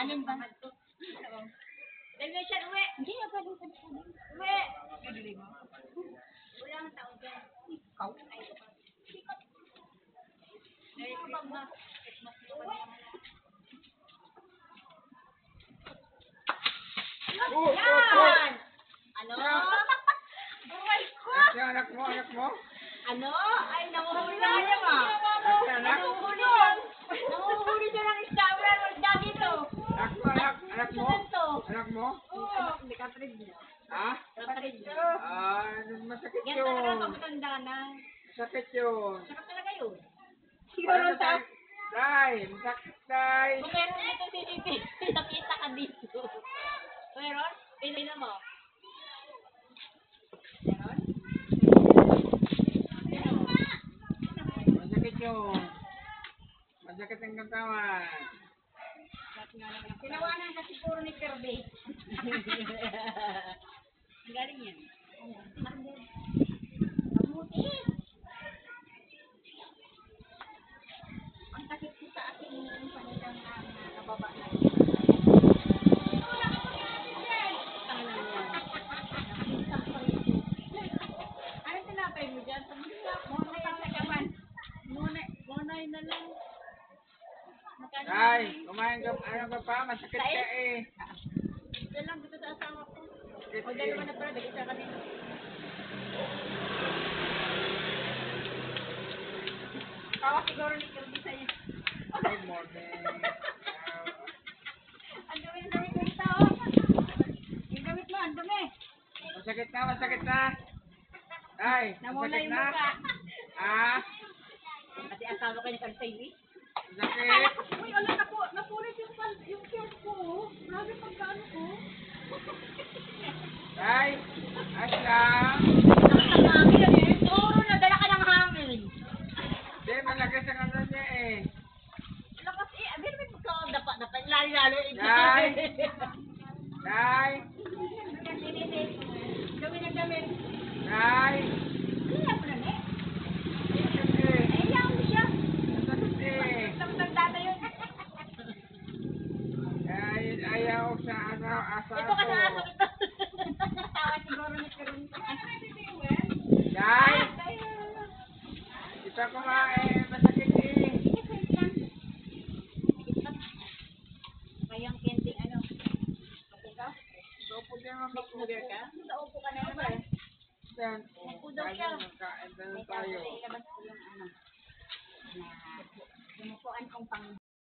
Alin ba? Dali siya, uwi. Hindi, pwede. Uwi. Walang tao dyan. Ikaw? Merry Christmas. Yan! Ano? Oh my God! Yung anak mo? Ano? Ay, nanguhuli na kanya ma. Anak? Nanguhuli siya ng isda. Wala naman isda dito. Anak mo? Ito. Anak mo? Oo. Hindi kapatid niya. Ha? Kapatid niya. Masakit Yan yun. talaga pagtanda na. Masakit yun. Sakit talaga yun. Siguro sa... Day, masakit, Day. Kung meron dito CCTV, nakita ka dito. Meron? Piliin mo. Meron? Masakit yun. Masakit ang katawan. Tinawanan ka siguro ni Kirby. Ang galing yan. Mabuti. Ang sakit ko sa akin yung panilang nababa na yun. Anong tinapay mo dyan? Monay ang nagaman. Monay na lang. Day, kumain ka, ano ka pa? Masakit ka eh. Ito lang dito sa asawa ko. Masakit O dalawa na pala, isa kanina. Tawa siguro ni Kirby sa'yo. Good morning. Ang dami ko ito. Yung damit mo, ang dami. Masakit na. Day, Namula masakit yung na. mukha. Ah, Pati asawa ka ni Kansayli. masakit. Uy, ala, napulit yung shirt ko. Grabe pagkaano ko. Day, aslang. Ang hangin eh. Siguro nadala ka ng hangin. Hindi, malakas ang ano niya eh. Lakas eh. Abir may pagkakadapat. Lalo-lalo. Day. Day, Gawin ang damit. Day. Kaya mo na eh. Masakit eh. Eh, iyaw mo siya. Masakit eh. Tanda yun. Ay, ayaw sa ano, asa Ito ka ko. sa aso ito. Tawa siguro ni Kirby. Day, kita ko nga eh, masakit eh. Kayang kending ano. Okay ka? Sopo din naman Nag-order ka? Naupo ka na naman. Yan. Upo daw siya. Kain na May tayo. ilabas ko yung ano. Na, sumupuan kong pang